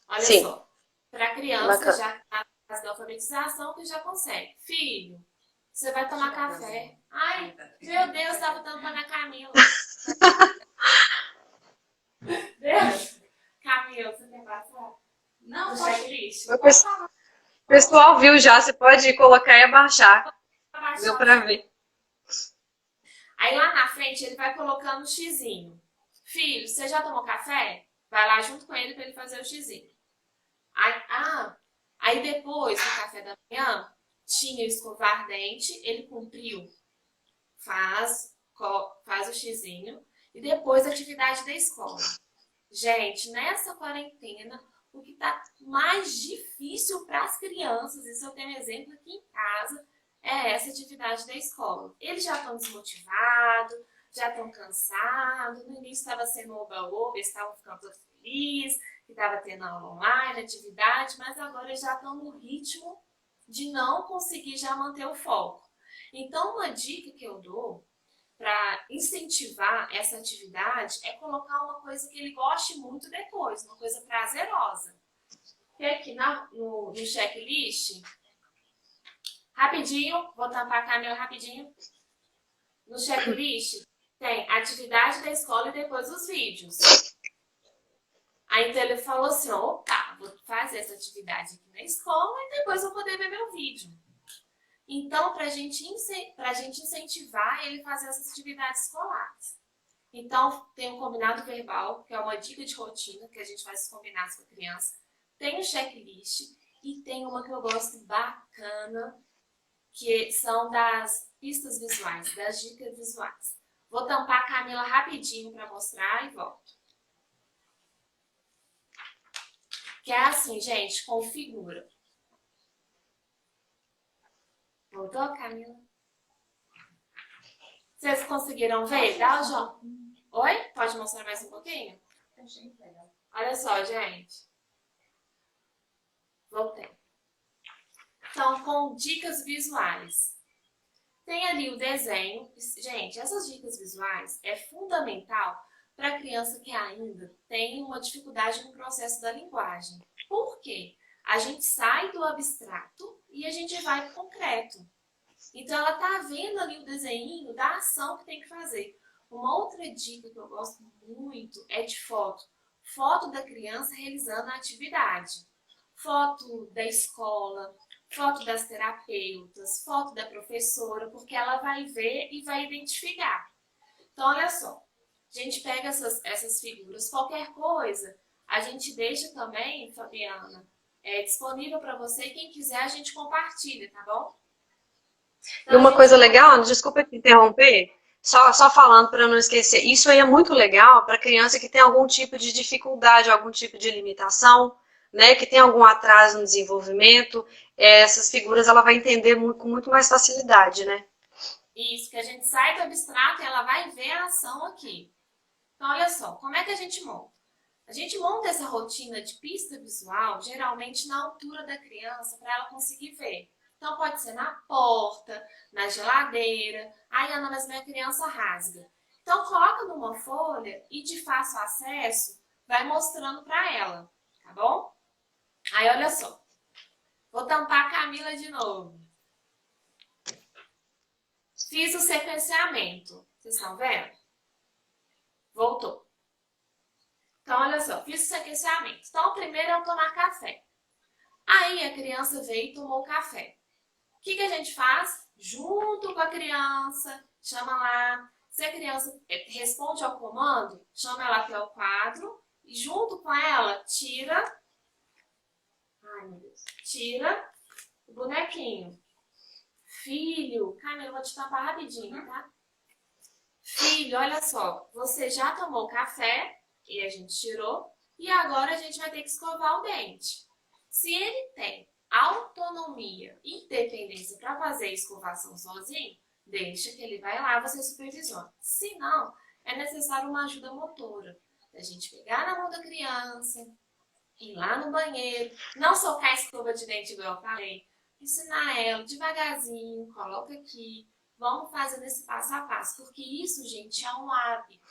Olha Sim. só. Para criança já na fase da alfabetização que já consegue. Filho, você vai tomar café. Ai, meu Deus, estava tampando a Camila. Deus. Camila, você quer passar? Não, no checklist. O pessoal viu já, você pode colocar e abaixar. Deu para ver. Aí lá na frente ele vai colocando o xizinho. Filho, você já tomou café? Vai lá junto com ele para ele fazer o xizinho. Aí depois do café da manhã, tinha o escovar dente, ele cumpriu, faz o xizinho, e depois a atividade da escola. Gente, nessa quarentena, o que está mais difícil para as crianças, isso eu tenho exemplo aqui em casa, é essa atividade da escola. Eles já estão desmotivados, já estão cansados, no início estava sendo oba-oba, eles estavam ficando todos felizes, que estava tendo aula online, atividade, mas agora já estão no ritmo de não conseguir já manter o foco. Então, uma dica que eu dou para incentivar essa atividade é colocar uma coisa que ele goste muito depois, uma coisa prazerosa. E aqui no checklist, rapidinho, vou tampar a câmera rapidinho. No checklist tem atividade da escola e depois os vídeos. Aí então ele falou assim, vou fazer essa atividade aqui na escola e depois eu vou poder ver meu vídeo. Então, para a gente incentivar ele a fazer essas atividades escolares. Então, tem um combinado verbal, que é uma dica de rotina, que a gente faz os combinados com a criança. Tem o checklist e tem uma que eu gosto bacana, que são das pistas visuais, das dicas visuais. Vou tampar a Camila rapidinho para mostrar e volto. Que é assim, gente, configura. Voltou, Camila? Vocês conseguiram ver? Dá o João. Oi? Pode mostrar mais um pouquinho? Olha só, gente. Voltei. Então, com dicas visuais. Tem ali o desenho. Gente, essas dicas visuais é fundamental para a criança que ainda tem uma dificuldade no processo da linguagem. Por quê? A gente sai do abstrato e a gente vai para o concreto. Então, ela está vendo ali o desenho da ação que tem que fazer. Uma outra dica que eu gosto muito é de foto. Foto da criança realizando a atividade. Foto da escola, foto das terapeutas, foto da professora, porque ela vai ver e vai identificar. Então, olha só, a gente pega essas figuras, qualquer coisa, a gente deixa também, Fabiana, disponível para você, quem quiser a gente compartilha, tá bom? Então, e uma coisa legal, desculpa te interromper, só falando para não esquecer, isso aí é muito legal para criança que tem algum tipo de dificuldade, algum tipo de limitação, né, que tem algum atraso no desenvolvimento, essas figuras ela vai entender com muito mais facilidade, né? Isso, que a gente sai do abstrato e ela vai ver a ação aqui. Então, olha só, como é que a gente monta? A gente monta essa rotina de pista visual, geralmente na altura da criança, para ela conseguir ver. Então, pode ser na porta, na geladeira. Ai, Ana, mas minha criança rasga. Então, coloca numa folha e de fácil acesso, vai mostrando para ela, tá bom? Aí, olha só. Vou tampar a Camila de novo. Fiz o sequenciamento. Vocês estão vendo? Voltou. Então, olha só. Fiz o sequenciamento. Então, primeiro é tomar café. Aí, a criança veio e tomou café. O que a gente faz? Junto com a criança, chama lá. Se a criança responde ao comando, chama ela até o quadro e junto com ela tira, ai meu Deus, tira o bonequinho. Filho, Camila, eu vou te tampar rapidinho, tá? Filho, olha só, você já tomou café e a gente tirou e agora a gente vai ter que escovar o dente. Se ele tem autonomia e independência para fazer a escovação sozinho, deixa que ele vai lá, você supervisiona. Se não, é necessário uma ajuda motora. A gente pegar na mão da criança, ir lá no banheiro, não socar a escova de dente igual eu falei, ensinar ela devagarzinho, coloca aqui, vamos fazendo esse passo a passo, porque isso, gente, é um hábito.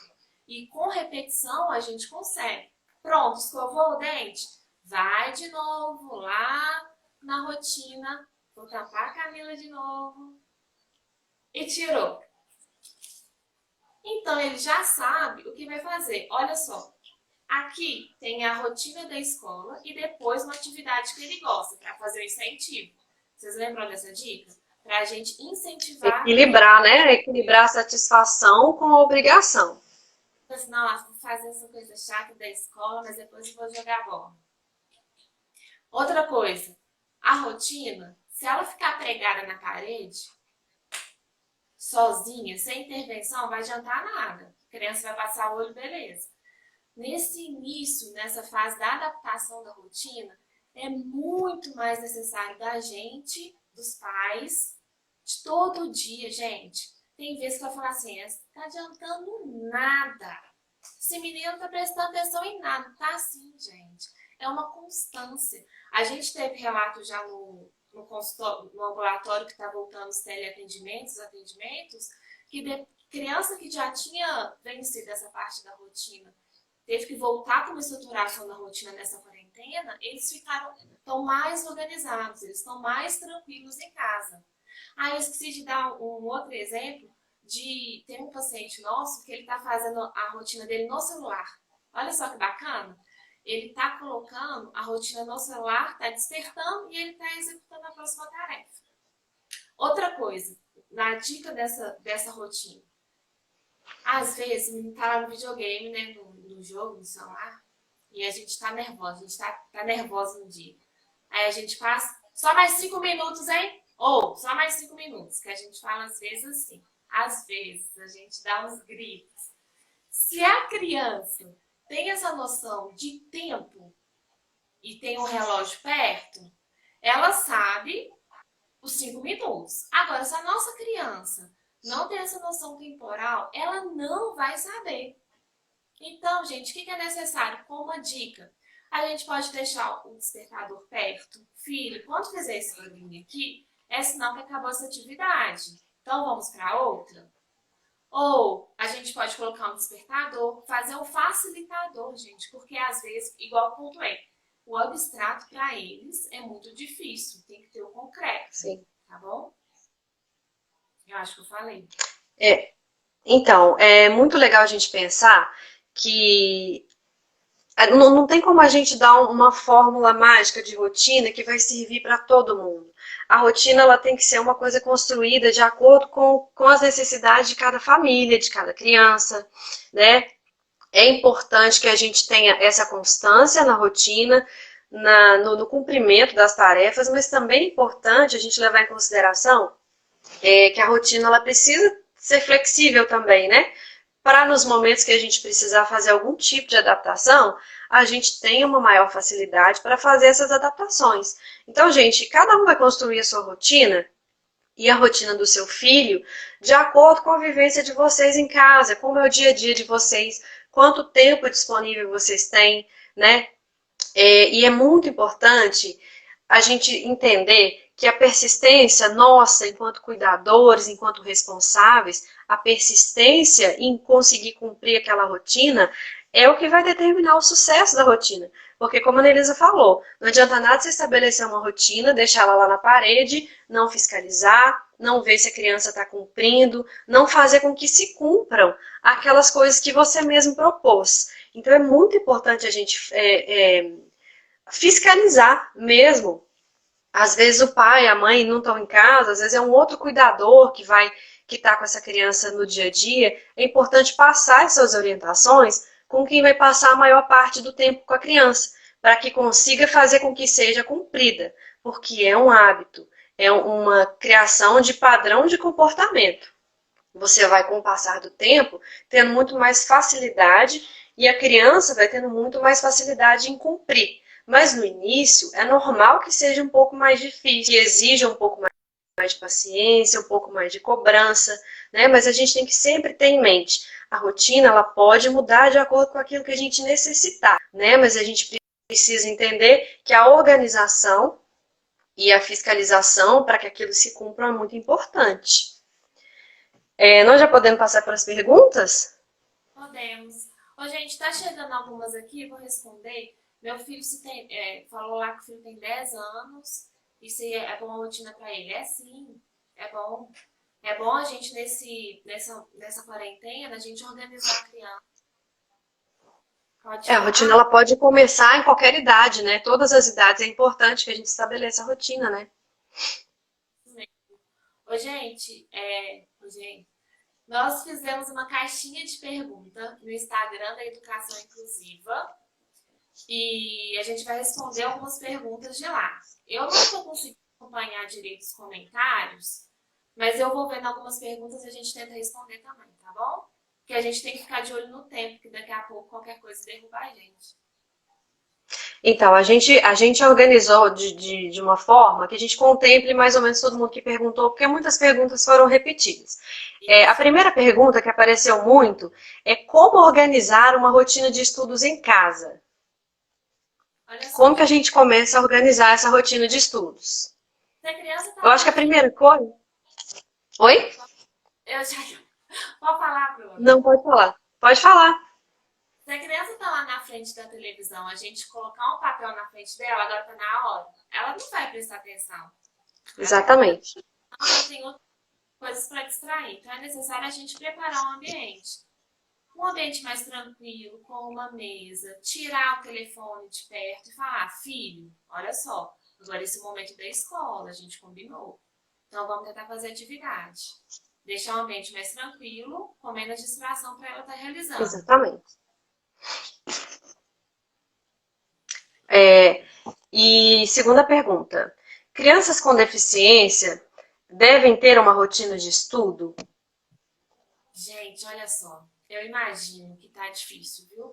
E com repetição a gente consegue. Pronto, escovou o dente? Vai de novo lá na rotina. Vou tampar a Camila de novo. E tirou. Então, ele já sabe o que vai fazer. Olha só. Aqui tem a rotina da escola e depois uma atividade que ele gosta, para fazer o incentivo. Vocês lembram dessa dica? Para a gente incentivar... Equilibrar, né? Equilibrar a satisfação com a obrigação. Assim, nossa, vou fazer essa coisa chata da escola, mas depois eu vou jogar bola. Outra coisa, a rotina, se ela ficar pregada na parede, sozinha, sem intervenção, não vai adiantar nada. A criança vai passar o olho, beleza. Nesse início, nessa fase da adaptação da rotina, é muito mais necessário da gente, dos pais, de todo dia, gente. Tem vezes que eu falo assim, não tá adiantando nada. Esse menino não tá prestando atenção em nada. Tá assim, gente. É uma constância. A gente teve relato já no ambulatório que está voltando os teleatendimentos, os atendimentos, que criança que já tinha vencido essa parte da rotina, teve que voltar com uma estruturação da rotina nessa quarentena, eles estão mais organizados, eles estão mais tranquilos em casa. Eu esqueci de dar um outro exemplo, tem um paciente nosso que ele está fazendo a rotina dele no celular. Olha só que bacana. Ele está colocando a rotina no celular, está despertando e ele está executando a próxima tarefa. Outra coisa, na dica dessa rotina. Às vezes, o menino está lá no videogame, né, no jogo, no celular, e a gente está nervosa, a gente tá nervosa no dia. Aí a gente passa, só mais 5 minutos, hein? Ou, só mais 5 minutos, que a gente fala às vezes assim. às vezes a gente dá uns gritos. Se a criança tem essa noção de tempo e tem um relógio perto, ela sabe os 5 minutos. Agora, se a nossa criança não tem essa noção temporal, ela não vai saber. Então, gente, o que é necessário? Como uma dica, a gente pode deixar o despertador perto. Filho, quando fizer esse barulhinho aqui, é sinal que acabou essa atividade. Então, vamos para outra? Ou a gente pode colocar um despertador, fazer um facilitador, gente, porque às vezes, igual eu pontuei, o abstrato para eles é muito difícil, tem que ter o concreto. Sim. Tá bom? Eu acho que eu falei. Então, é muito legal a gente pensar que não tem como a gente dar uma fórmula mágica de rotina que vai servir para todo mundo. A rotina ela tem que ser uma coisa construída de acordo com as necessidades de cada família, de cada criança, né? É importante que a gente tenha essa constância na rotina, no cumprimento das tarefas, mas também é importante a gente levar em consideração que a rotina ela precisa ser flexível também, né? Para nos momentos que a gente precisar fazer algum tipo de adaptação, a gente tenha uma maior facilidade para fazer essas adaptações. Então, gente, cada um vai construir a sua rotina e a rotina do seu filho de acordo com a vivência de vocês em casa, como é o dia a dia de vocês, quanto tempo disponível vocês têm, né? E é muito importante a gente entender que a persistência nossa, enquanto cuidadores, enquanto responsáveis, a persistência em conseguir cumprir aquela rotina é o que vai determinar o sucesso da rotina. Porque, como a Nelisa falou, não adianta nada você estabelecer uma rotina, deixar ela lá na parede, não fiscalizar, não ver se a criança está cumprindo, não fazer com que se cumpram aquelas coisas que você mesmo propôs. Então, é muito importante a gente fiscalizar mesmo. Às vezes o pai, a mãe não estão em casa, às vezes é um outro cuidador que está com essa criança no dia a dia. É importante passar essas orientações com quem vai passar a maior parte do tempo com a criança, para que consiga fazer com que seja cumprida, porque é um hábito, é uma criação de padrão de comportamento. Você vai, com o passar do tempo, tendo muito mais facilidade e a criança vai tendo muito mais facilidade em cumprir. Mas no início é normal que seja um pouco mais difícil, que exija um pouco mais de paciência, um pouco mais de cobrança, né? Mas a gente tem que sempre ter em mente, a rotina ela pode mudar de acordo com aquilo que a gente necessitar, né? Mas a gente precisa entender que a organização e a fiscalização para que aquilo se cumpra é muito importante. Nós já podemos passar para as perguntas? Podemos. Ô, gente, tá chegando algumas aqui, vou responder. Meu filho falou lá que o filho tem 10 anos e se é boa rotina para ele. É sim, é bom. É bom a gente, nessa quarentena, a gente organizar a criança. A rotina ela pode começar em qualquer idade, né? Todas as idades é importante que a gente estabeleça a rotina, né? Ô, gente, nós fizemos uma caixinha de pergunta no Instagram da Educação Inclusiva. E a gente vai responder algumas perguntas de lá. Eu não estou conseguindo acompanhar direito os comentários, mas eu vou vendo algumas perguntas e a gente tenta responder também, tá bom? Porque a gente tem que ficar de olho no tempo, que daqui a pouco qualquer coisa derruba a gente. Então, a gente organizou de uma forma que a gente contemple mais ou menos todo mundo que perguntou, porque muitas perguntas foram repetidas. A primeira pergunta que apareceu muito é como organizar uma rotina de estudos em casa. Como que a gente começa a organizar essa rotina de estudos? Eu acho que a primeira coisa... Oi? Pode falar, Bruna? Não, pode falar. Pode falar. Se a criança está lá na frente da televisão, a gente colocar um papel na frente dela, agora está na hora, ela não vai prestar atenção. Exatamente. Ela tem outras coisas para distrair. Então é necessário a gente preparar um ambiente mais tranquilo, com uma mesa, tirar o telefone de perto e falar, filho, olha só, agora esse momento da escola, a gente combinou. Então vamos tentar fazer atividade. Deixar o ambiente mais tranquilo, com menos distração para ela estar realizando. Exatamente. E segunda pergunta, crianças com deficiência devem ter uma rotina de estudo? Gente, olha só, eu imagino que tá difícil, viu?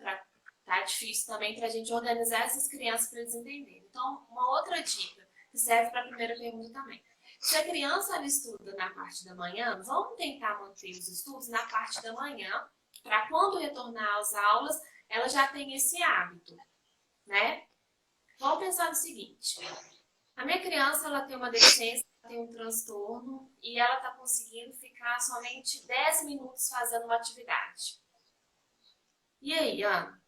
Tá difícil também pra gente organizar essas crianças para eles entenderem. Então, uma outra dica que serve para a primeira pergunta também. Se a criança ela estuda na parte da manhã, vamos tentar manter os estudos na parte da manhã, para quando retornar às aulas, ela já tem esse hábito, né? Vamos pensar no seguinte: a minha criança ela tem uma deficiência, ela tem um transtorno e ela está conseguindo ficar somente 10 minutos fazendo uma atividade. E aí, Ana?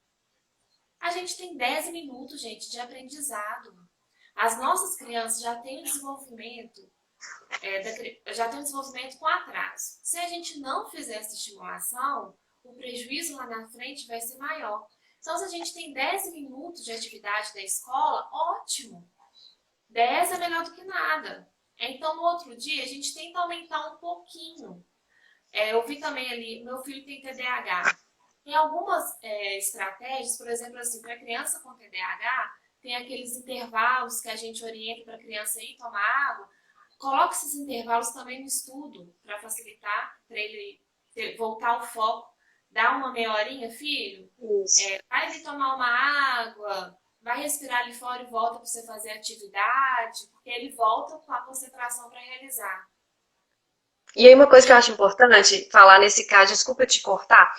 A gente tem 10 minutos, gente, de aprendizado. As nossas crianças já têm um desenvolvimento, já têm um desenvolvimento com atraso. Se a gente não fizer essa estimulação, o prejuízo lá na frente vai ser maior. Então, se a gente tem 10 minutos de atividade da escola, ótimo. 10 é melhor do que nada. Então, no outro dia, a gente tenta aumentar um pouquinho. Eu vi também ali, meu filho tem TDAH. Tem algumas estratégias, por exemplo, assim, para criança com TDAH, tem aqueles intervalos que a gente orienta para a criança ir tomar água. Coloque esses intervalos também no estudo, para facilitar, para ele voltar ao foco. Dá uma meia horinha, filho, vai ali tomar uma água, vai respirar ali fora e volta para você fazer atividade, porque ele volta com a concentração para realizar. E aí uma coisa que eu acho importante falar nesse caso, desculpa te cortar,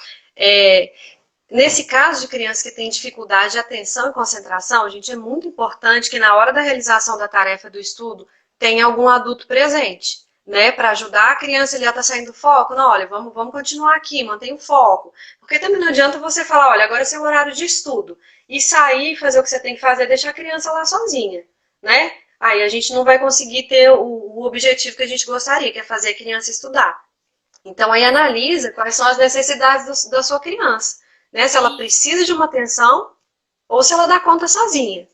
nesse caso de crianças que têm dificuldade de atenção e concentração, gente, é muito importante que na hora da realização da tarefa do estudo tenha algum adulto presente, né, para ajudar a criança ali a estar saindo do foco. Não, olha, vamos continuar aqui, mantenha o foco. Porque também não adianta você falar, olha, agora é seu horário de estudo, e sair, fazer o que você tem que fazer, deixar a criança lá sozinha, né? Aí a gente não vai conseguir ter o objetivo que a gente gostaria, que é fazer a criança estudar. Então aí analisa quais são as necessidades da sua criança, né? Se ela precisa de uma atenção ou se ela dá conta sozinha.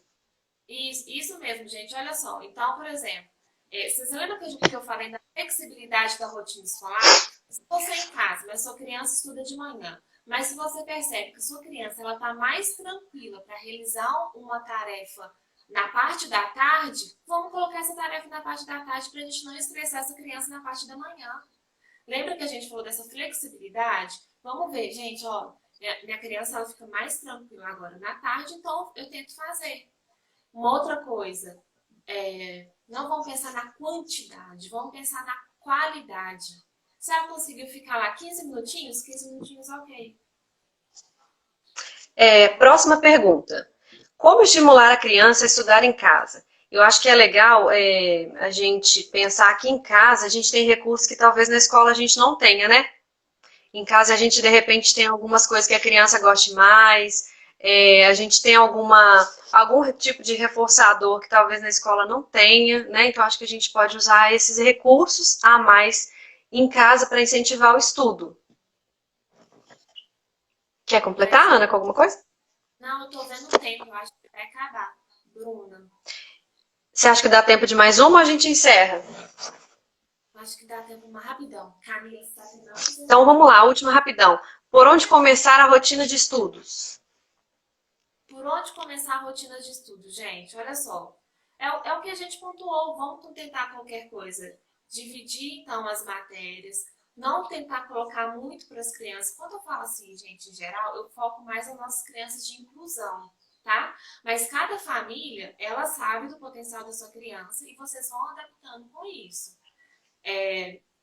Isso mesmo, gente. Olha só. Então, por exemplo, vocês lembram que eu falei da flexibilidade da rotina escolar? Se você em casa, mas sua criança estuda de manhã, mas se você percebe que sua criança ela está mais tranquila para realizar uma tarefa na parte da tarde, vamos colocar essa tarefa na parte da tarde para a gente não estressar essa criança na parte da manhã. Lembra que a gente falou dessa flexibilidade? Vamos ver, gente, ó, minha criança ela fica mais tranquila agora na tarde, então eu tento fazer. Uma outra coisa, não vamos pensar na quantidade, vamos pensar na qualidade. Se ela conseguiu ficar lá 15 minutinhos, ok. Próxima pergunta. Como estimular a criança a estudar em casa? Eu acho que é legal a gente pensar que em casa a gente tem recursos que talvez na escola a gente não tenha, né? Em casa a gente de repente tem algumas coisas que a criança goste mais, a gente tem algum tipo de reforçador que talvez na escola não tenha, né? Então acho que a gente pode usar esses recursos a mais em casa para incentivar o estudo. Quer completar, Ana, com alguma coisa? Não, eu tô vendo o tempo, eu acho que vai acabar. Bruna. Você acha que dá tempo de mais uma ou a gente encerra? Acho que dá tempo uma rapidão. Camila, você tá terminando? Então vamos lá, última rapidão. Por onde começar a rotina de estudos? Por onde começar a rotina de estudos, gente? Olha só. É o que a gente pontuou. Vamos tentar qualquer coisa. Dividir, então, as matérias. Não tentar colocar muito para as crianças. Quando eu falo assim, gente, em geral, eu foco mais nas nossas crianças de inclusão, tá? Mas cada família, ela sabe do potencial da sua criança e vocês vão adaptando com isso.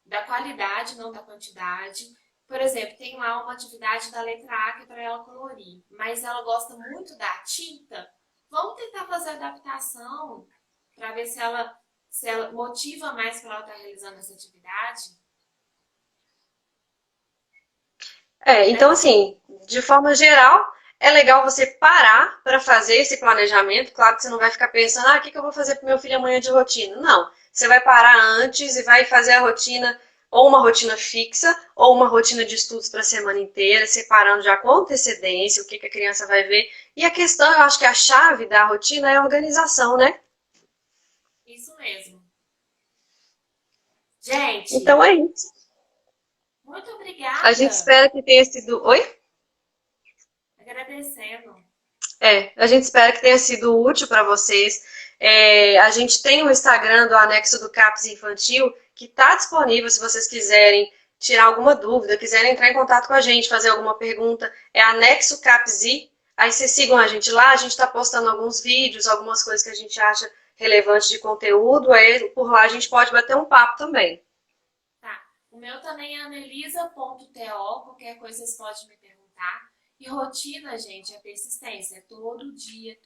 Da qualidade, não da quantidade. Por exemplo, tem lá uma atividade da letra A que é para ela colorir, mas ela gosta muito da tinta. Vamos tentar fazer a adaptação para ver se ela motiva mais para ela estar realizando essa atividade. Então assim, de forma geral, é legal você parar para fazer esse planejamento. Claro que você não vai ficar pensando, o que eu vou fazer para o meu filho amanhã de rotina? Não, você vai parar antes e vai fazer a rotina, ou uma rotina fixa, ou uma rotina de estudos para a semana inteira, separando já com antecedência o que a criança vai ver. E a questão, eu acho que a chave da rotina é a organização, né? Isso mesmo. Gente, então é isso. Muito obrigada. A gente espera que tenha sido... Oi? Agradecendo. A gente espera que tenha sido útil para vocês. A gente tem o Instagram do Anexo do CAPS Infantil, que está disponível se vocês quiserem tirar alguma dúvida, quiserem entrar em contato com a gente, fazer alguma pergunta, é Anexo Capzi. Aí vocês sigam a gente lá, a gente está postando alguns vídeos, algumas coisas que a gente acha relevante de conteúdo, aí por lá a gente pode bater um papo também. Tá. O meu também é anelisa.to, qualquer coisa vocês podem me perguntar. E rotina, gente, é persistência, é todo dia,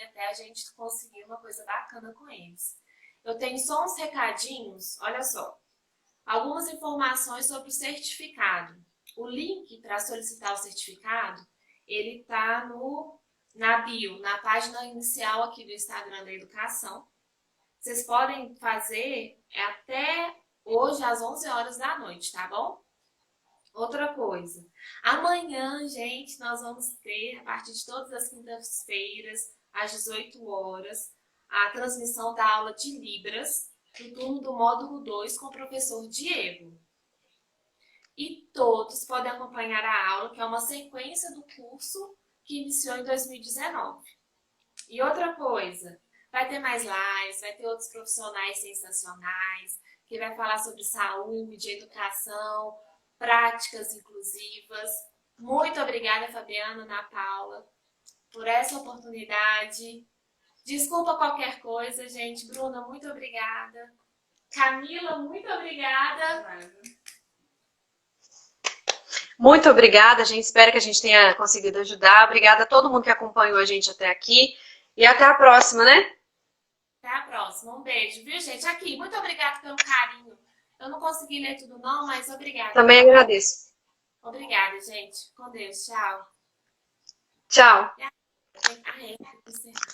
até a gente conseguir uma coisa bacana com eles. Eu tenho só uns recadinhos, olha só. Algumas informações sobre o certificado. O link para solicitar o certificado, ele tá na bio, na página inicial aqui do Instagram da Educação. Vocês podem fazer até hoje às 11 horas da noite, tá bom? Outra coisa, amanhã, gente, nós vamos ter, a partir de todas as quintas-feiras, às 18 horas, a transmissão da aula de Libras, no turno do módulo 2, com o professor Diego. E todos podem acompanhar a aula, que é uma sequência do curso que iniciou em 2019. E outra coisa, vai ter mais lives, vai ter outros profissionais sensacionais, que vai falar sobre saúde, educação, práticas inclusivas. Muito obrigada, Fabiana, Ana Paula, por essa oportunidade. Desculpa qualquer coisa, gente. Bruna, muito obrigada. Camila, muito obrigada. Muito obrigada, a gente espera que a gente tenha conseguido ajudar. Obrigada a todo mundo que acompanhou a gente até aqui. E até a próxima, né? Até a próxima. Um beijo, viu, gente? Aqui, muito obrigada pelo carinho. Eu não consegui ler tudo não, mas obrigada. Também agradeço. Obrigada, gente. Com Deus. Tchau. Tchau. Ah, é,